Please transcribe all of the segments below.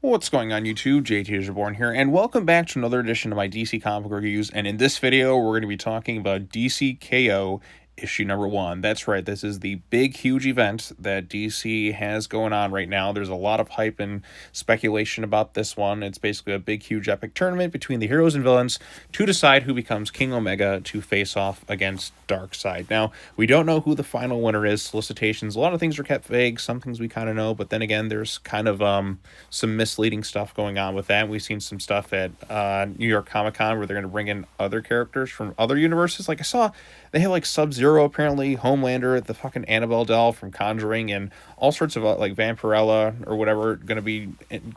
What's going on YouTube? JT is Reborn here, and welcome back to another edition of my DC comic reviews. And in this video, we're going to be talking about DC K.O. issue number 1. That's right, this is the big, huge event that DC has going on right now. There's a lot of hype and speculation about this one. It's basically a big, huge, epic tournament between the heroes and villains to decide who becomes King Omega to face off against Darkseid. Now, we don't know who the final winner is. Solicitations, a lot of things are kept vague. Some things we kind of know, but then again, there's kind of some misleading stuff going on with that. We've seen some stuff at New York Comic Con where they're going to bring in other characters from other universes. Like I saw they have like Sub-Zero, apparently, Homelander, the fucking Annabelle doll from Conjuring, and all sorts of like Vampirella or whatever going to be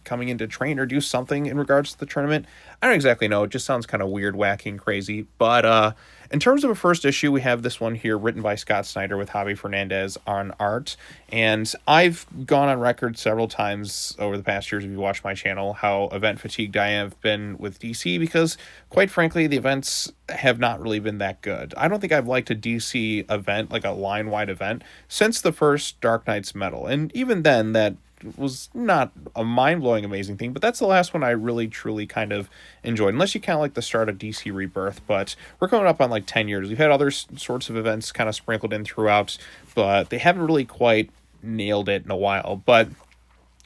coming in to train or do something in regards to the tournament. I don't exactly know. It just sounds kind of weird, wacky, and crazy. But in terms of a first issue, we have this one here written by Scott Snyder with Javi Fernandez on art. And I've gone on record several times over the past years, if you watch my channel, how event fatigued I have been with DC because, quite frankly, the events have not really been that good. I don't think I've liked a DC event, like a line-wide event, since the first Dark Knight's Metal. And even then, that was not a mind-blowing amazing thing, but that's the last one I really truly kind of enjoyed, unless you count like the start of DC Rebirth. But we're coming up on like 10 years. We've had other sorts of events kind of sprinkled in throughout, but they haven't really quite nailed it in a while. But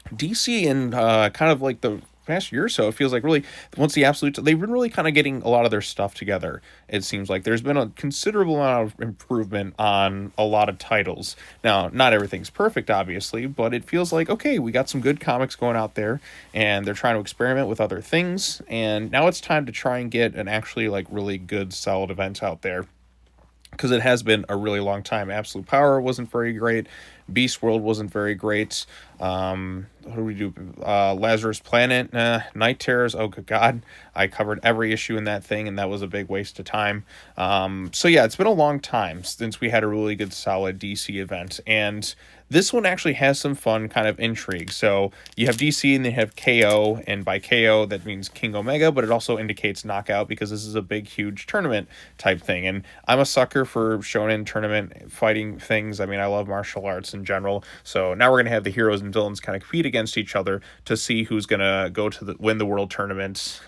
DC in kind of like the past year or so, it feels like really once the absolute they've been really kind of getting a lot of their stuff together. It seems like there's been a considerable amount of improvement on a lot of titles. Now, not everything's perfect, obviously, but it feels like, okay, we got some good comics going out there, and they're trying to experiment with other things, and now it's time to try and get an actually like really good solid event out there, because it has been a really long time. Absolute Power wasn't very great. Beast World wasn't very great. What do we do? Lazarus Planet, Night Terrors. Oh, good God. I covered every issue in that thing, and that was a big waste of time. So yeah, it's been a long time since we had a really good, solid DC event. And this one actually has some fun kind of intrigue. So you have DC and they have KO, and by KO that means King Omega, but it also indicates knockout because this is a big, huge tournament type thing. And I'm a sucker for shonen tournament fighting things. I mean, I love martial arts in general. So now we're gonna have the heroes and villains kind of compete against each other to see who's gonna go to win the world tournament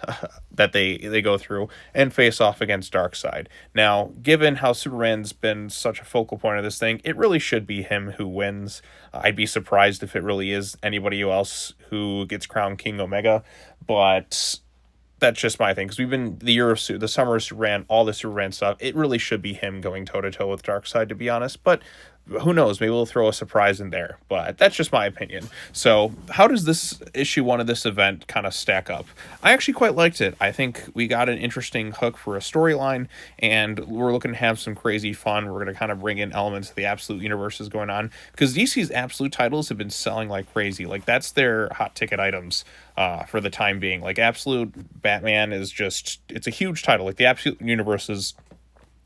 that they go through and face off against Darkseid. Now, given how Superman's been such a focal point of this thing, it really should be him who wins. I'd be surprised if it really is anybody else who gets crowned King Omega, but that's just my thing, because we've been the summer of Superman, all the Superman stuff. It really should be him going toe to toe with Darkseid, to be honest. But who knows? Maybe we'll throw a surprise in there. But that's just my opinion. So how does this issue 1 of this event kind of stack up? I actually quite liked it. I think we got an interesting hook for a storyline, and we're looking to have some crazy fun. We're going to kind of bring in elements of the Absolute universes going on, because DC's Absolute titles have been selling like crazy. Like, that's their hot ticket items for the time being. Like, Absolute Batman is just, it's a huge title. Like, the Absolute universe is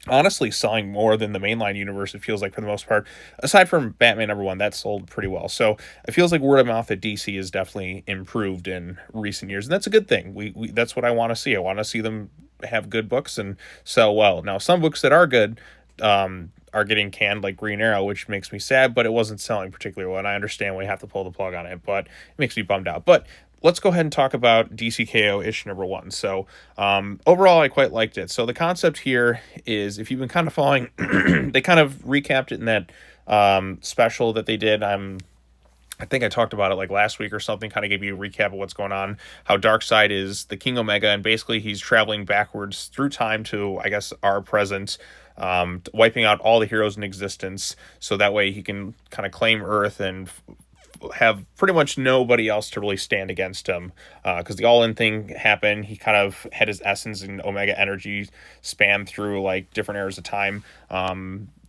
honestly selling more than the mainline universe, it feels like, for the most part. Aside from Batman #1, that sold pretty well. So it feels like word of mouth at DC is definitely improved in recent years, and that's a good thing. We that's what I want to see. I want to see them have good books and sell well. Now, some books that are good are getting canned, like Green Arrow, which makes me sad, but it wasn't selling particularly well, and I understand we have to pull the plug on it, but it makes me bummed out. But let's go ahead and talk about DC K.O. issue number 1. So overall, I quite liked it. So the concept here is, if you've been kind of following, they kind of recapped it in that special that they did. I think I talked about it like last week or something, kind of gave you a recap of what's going on, how Darkseid is the King Omega, and basically he's traveling backwards through time to, I guess, our present, wiping out all the heroes in existence, so that way he can kind of claim Earth and have pretty much nobody else to really stand against him, because the all-in thing happened. He kind of had his essence and Omega energy span through like different eras of time.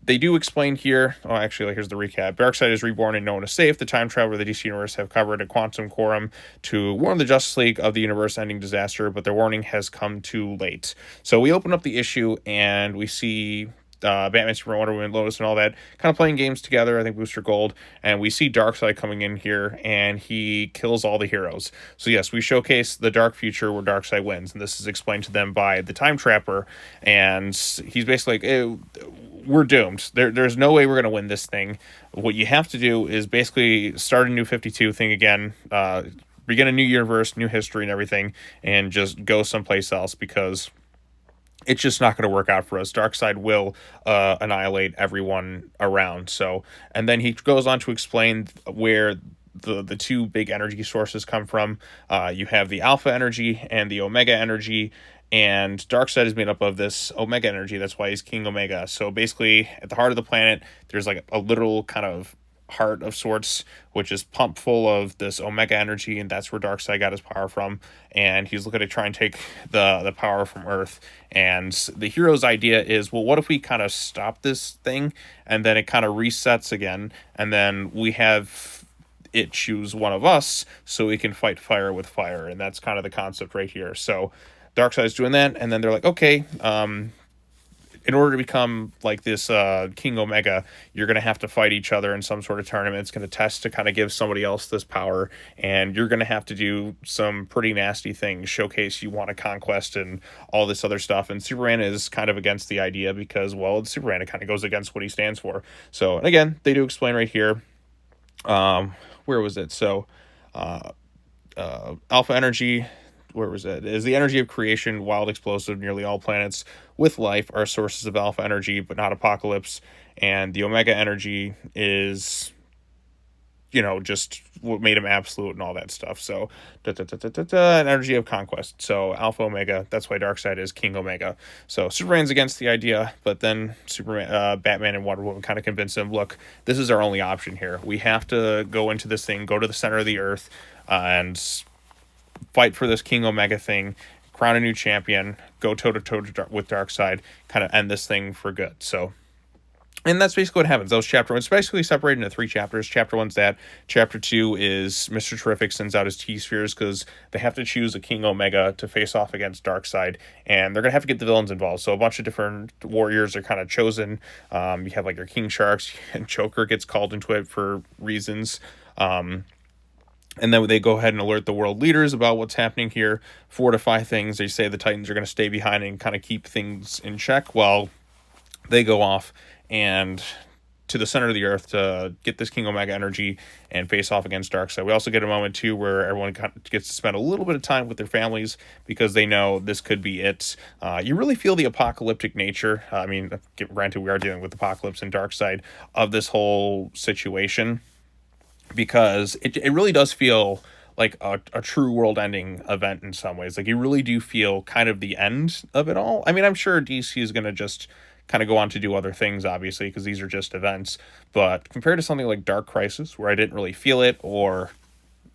They do explain here, oh, actually, here's the recap. Darkseid is reborn and known as safe. The time traveler of the DC Universe have covered a quantum quorum to warn the Justice League of the universe-ending disaster, but their warning has come too late. So we open up the issue, and we see Batman, Superman, Wonder Woman, Lotus, and all that kind of playing games together. I think Booster Gold, and we see Darkseid coming in here, and he kills all the heroes. So yes, we showcase the dark future where Darkseid wins, and this is explained to them by the Time Trapper, and he's basically like, we're doomed. There's no way we're going to win this thing. What you have to do is basically start a new 52 thing again, begin a new universe, new history and everything, and just go someplace else, because it's just not going to work out for us. Darkseid will annihilate everyone around. So, and then he goes on to explain where the two big energy sources come from. You have the alpha energy and the omega energy, and Darkseid is made up of this omega energy. That's why he's King Omega. So basically, at the heart of the planet, there's like a literal kind of heart of sorts, which is pumped full of this omega energy, and that's where Darkseid got his power from. And he's looking to try and take the power from Earth. And the hero's idea is, well, what if we kind of stop this thing, and then it kind of resets again, and then we have it choose one of us so we can fight fire with fire. And that's kind of the concept right here. So Darkseid's doing that, and then they're like, okay, in order to become like this King Omega, you're going to have to fight each other in some sort of tournament. It's going to test to kind of give somebody else this power, and you're going to have to do some pretty nasty things, showcase you want a conquest and all this other stuff. And Superman is kind of against the idea because, well, it's Superman. It kind of goes against what he stands for. So, and again, they do explain right here. Where was it? So, alpha energy, where was it? Is the energy of creation, wild, explosive. Nearly all planets with life are sources of alpha energy, but not Apokolips. And the omega energy is, just what made him absolute and all that stuff. So, an energy of conquest. So, alpha, omega. That's why Darkseid is King Omega. So, Superman's against the idea, but then Batman and Wonder Woman kind of convince him, look, this is our only option here. We have to go into this thing, go to the center of the earth, and fight for this King Omega thing, crown a new champion, go toe-to-toe with Darkseid, kind of end this thing for good. So, and that's basically what happens. Those chapter 1, it's basically separated into 3 chapters. Chapter 1's that. Chapter 2 is Mr. Terrific sends out his T-Spheres because they have to choose a King Omega to face off against Darkseid, and they're going to have to get the villains involved. So a bunch of different warriors are kind of chosen. You have like your King Sharks, and Joker gets called into it for reasons. And then they go ahead and alert the world leaders about what's happening here, fortify things. They say the Titans are going to stay behind and kind of keep things in check while they go off and to the center of the earth to get this King Omega energy and face off against Darkseid. We also get a moment, too, where everyone gets to spend a little bit of time with their families because they know this could be it. You really feel the apocalyptic nature. I mean, granted, we are dealing with Apokolips and Darkseid of this whole situation, because it really does feel like a true world-ending event in some ways. Like, you really do feel kind of the end of it all. I mean, I'm sure DC is going to just kind of go on to do other things, obviously, because these are just events. But compared to something like Dark Crisis, where I didn't really feel it, or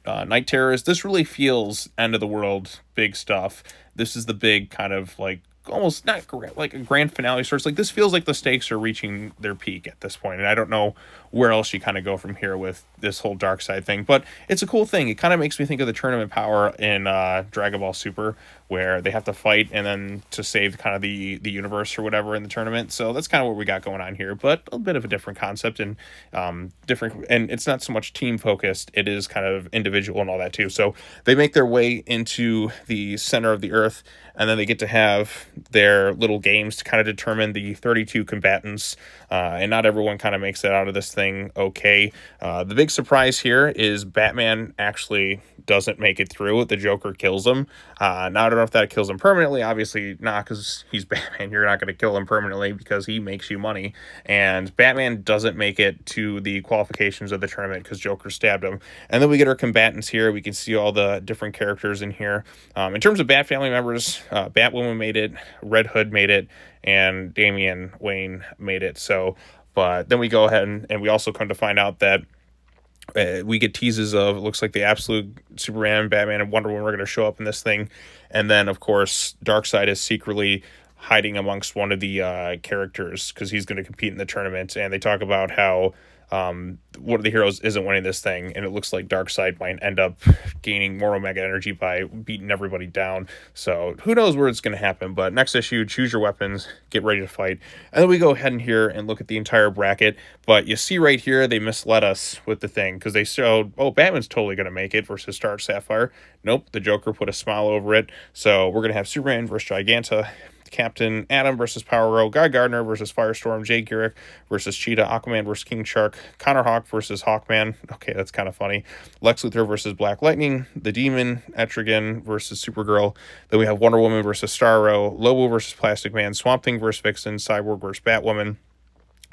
Night Terrors, this really feels end of the world, big stuff. This is the big kind of like almost not like a grand finale sorts. Like, this feels like the stakes are reaching their peak at this point, and I don't know where else you kind of go from here with this whole Darkseid thing. But it's a cool thing. It kind of makes me think of the tournament power in Dragon Ball Super, where they have to fight and then to save kind of the universe or whatever in the tournament. So that's kind of what we got going on here, but a bit of a different concept and different. And it's not so much team focused. It is kind of individual and all that too. So they make their way into the center of the earth, and then they get to have their little games to kind of determine the 32 combatants. And not everyone kind of makes it out of this thing okay. The big surprise here is Batman actually doesn't make it through. The Joker kills him. Now, I don't know if that kills him permanently. Obviously not, because he's Batman. You're not going to kill him permanently because he makes you money. And Batman doesn't make it to the qualifications of the tournament because Joker stabbed him. And then we get our combatants here. We can see all the different characters in here. In terms of Bat family members, Batwoman made it, Red Hood made it, and Damian Wayne made it. So, but then we go ahead and we also come to find out that we get teases of, it looks like the absolute Superman, Batman, and Wonder Woman are going to show up in this thing. And then, of course, Darkseid is secretly hiding amongst one of the characters because he's going to compete in the tournament. And they talk about how one of the heroes isn't winning this thing, and it looks like Darkseid might end up gaining more Omega energy by beating everybody down. So who knows where it's going to happen. But next issue, choose your weapons, get ready to fight. And then we go ahead and here and look at the entire bracket. But you see right here, they misled us with the thing because they showed, oh, Batman's totally going to make it versus Star Sapphire. Nope, the Joker put a smile over it. So we're going to have Superman versus Giganta, Captain Atom versus Power Girl, Guy Gardner versus Firestorm, Jay Garrick versus Cheetah, Aquaman versus King Shark, Connor Hawk versus Hawkman. Okay, that's kind of funny. Lex Luthor versus Black Lightning, the Demon, Etrigan versus Supergirl. Then we have Wonder Woman versus Starro, Lobo versus Plastic Man, Swamp Thing versus Vixen, Cyborg versus Batwoman,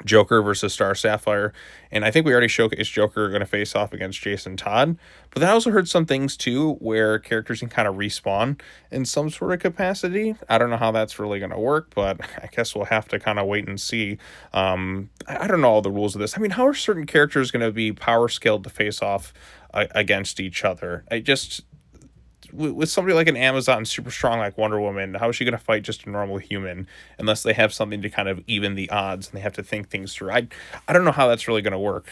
Joker versus Star Sapphire, and I think we already showcased Joker going to face off against Jason Todd. But then I also heard some things too where characters can kind of respawn in some sort of capacity. I don't know how that's really going to work, but I guess we'll have to kind of wait and see. I don't know all the rules of this. I mean, how are certain characters going to be power scaled to face off against each other? I just with somebody like an Amazon super strong like Wonder Woman, how is she going to fight just a normal human unless they have something to kind of even the odds and they have to think things through? I don't know how that's really going to work.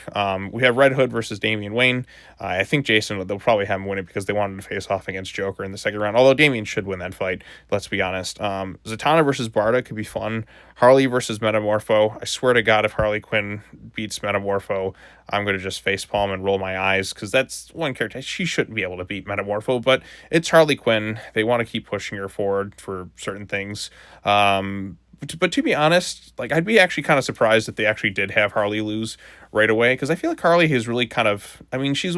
We have Red Hood versus Damian Wayne. I think Jason, they'll probably have him win it because they wanted to face off against Joker in the second round, although Damian should win that fight, let's be honest. Zatanna versus Barda could be fun. Harley versus Metamorpho. I swear to God, if Harley Quinn beats Metamorpho, I'm going to just facepalm and roll my eyes because that's one character. She shouldn't be able to beat Metamorpho, but it's Harley Quinn. They want to keep pushing her forward for certain things. But to be honest, like I'd be actually kind of surprised if they actually did have Harley lose right away because I feel like Harley has really kind of, I mean, she's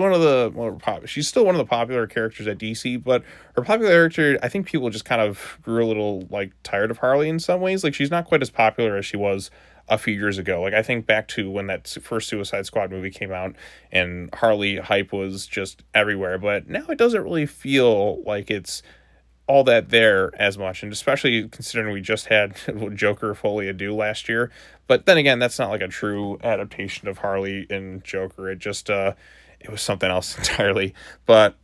she's still one of the popular characters at DC, but her popularity, I think people just kind of grew a little like tired of Harley in some ways. Like she's not quite as popular as she was a few years ago. Like I think back to when that first Suicide Squad movie came out and Harley hype was just everywhere, but now it doesn't really feel like it's all that there as much, and especially considering we just had Joker Folia do last year. But then again, that's not like a true adaptation of Harley and Joker. It just it was something else entirely. But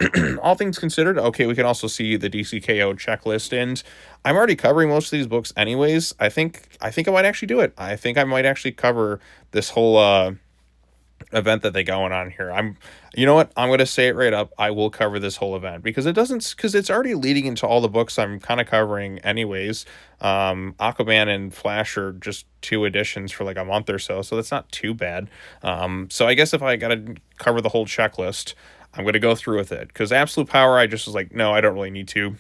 all things considered, okay, we can also see the DC K.O checklist, and I'm already covering most of these books anyways. I think I might actually do it. I think I might actually cover this whole event that they going on here. You know what? I'm going to say it right up. I will cover this whole event because it's already leading into all the books I'm kind of covering anyways. Aquaman and Flash are just 2 editions for like a month or so that's not too bad. So I guess if I got to cover the whole checklist, I'm going to go through with it because Absolute Power, I just was like, no, I don't really need to.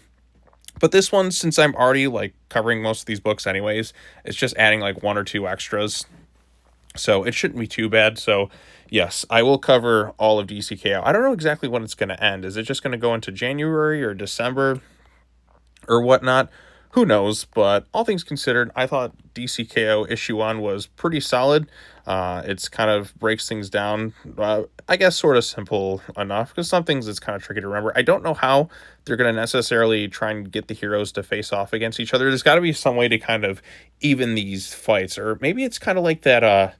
But this one, since I'm already like covering most of these books anyways, it's just adding like 1 or 2 extras. So it shouldn't be too bad. So yes, I will cover all of DC K.O. I don't know exactly when it's going to end. Is it just going to go into January or December or whatnot? Who knows? But all things considered, I thought DC K.O. issue 1 was pretty solid. It's kind of breaks things down. I guess sort of simple enough because some things it's kind of tricky to remember. I don't know how they're going to necessarily try and get the heroes to face off against each other. There's got to be some way to kind of even these fights, or maybe it's kind of like that.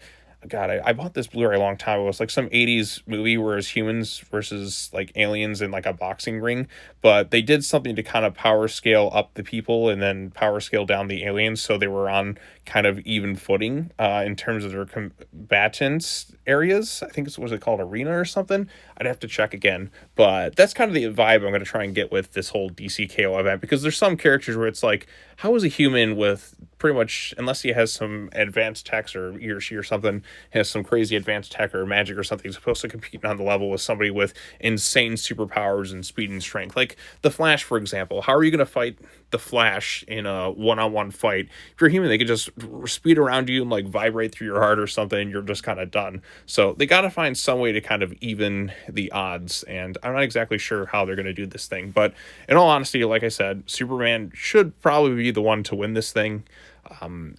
God, I bought this Blu-ray a long time ago. It's like some 80s movie where it's humans versus like aliens in like a boxing ring, but they did something to kind of power scale up the people and then power scale down the aliens so they were on kind of even footing in terms of their combatants areas. I think was it called Arena or something? I'd have to check again, but that's kind of the vibe I'm going to try and get with this whole DC K.O. event because there's some characters where it's like, how is a human with pretty much, unless he has some advanced tech or he or she or something has some crazy advanced tech or magic or something, supposed to compete on the level with somebody with insane superpowers and speed and strength? Like the Flash, for example. How are you going to fight the Flash in a one-on-one fight? If you're human, they could just speed around you and like vibrate through your heart or something, and you're just kind of done. So they got to find some way to kind of even the odds, and I'm not exactly sure how they're going to do this thing. But in all honesty, like I said, Superman should probably be the one to win this thing.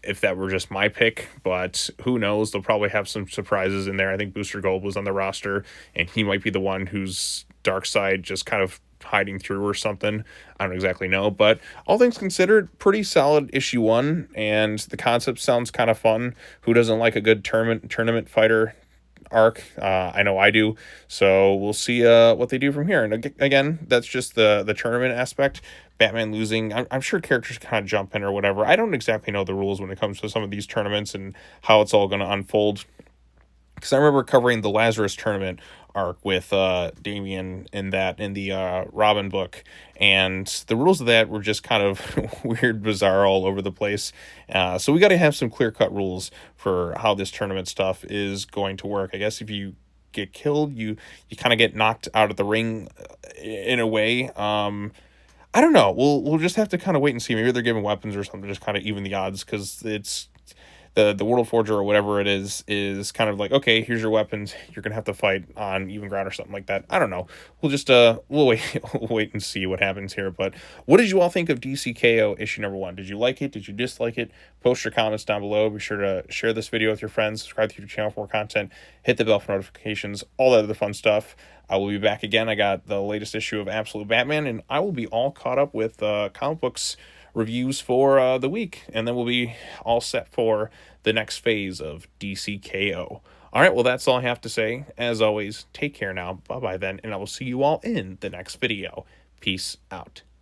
If that were just my pick, but who knows? They'll probably have some surprises in there. I think Booster Gold was on the roster, and he might be the one who's Darkseid just kind of hiding through or something. I don't exactly know, but all things considered, pretty solid issue 1, and the concept sounds kind of fun. Who doesn't like a good tournament fighter arc? I know I do. So we'll see what they do from here. And again, that's just the tournament aspect. Batman losing, I'm sure characters kind of jump in or whatever. I don't exactly know the rules when it comes to some of these tournaments and how it's all going to unfold. Because I remember covering the Lazarus tournament arc with Damian in the Robin book, and the rules of that were just kind of weird, bizarre, all over the place. So we got to have some clear-cut rules for how this tournament stuff is going to work. I guess if you get killed, you kind of get knocked out of the ring in a way. I don't know. We'll just have to kind of wait and see. Maybe they're giving weapons or something to just kind of even the odds, because it's the World Forger or whatever it is kind of like, okay, here's your weapons. You're gonna have to fight on even ground or something like that. I don't know. We'll just we'll wait we'll wait and see what happens here. But what did you all think of DC K.O. issue number 1? Did you like it? Did you dislike it? Post your comments down below. Be sure to share this video with your friends. Subscribe to your channel for more content. Hit the bell for notifications. All that other fun stuff. I will be back again. I got the latest issue of Absolute Batman, and I will be all caught up with comic books reviews for the week, and then we'll be all set for the next phase of DC K.O. All right, well, that's all I have to say. As always, take care now. Bye-bye then, and I will see you all in the next video. Peace out.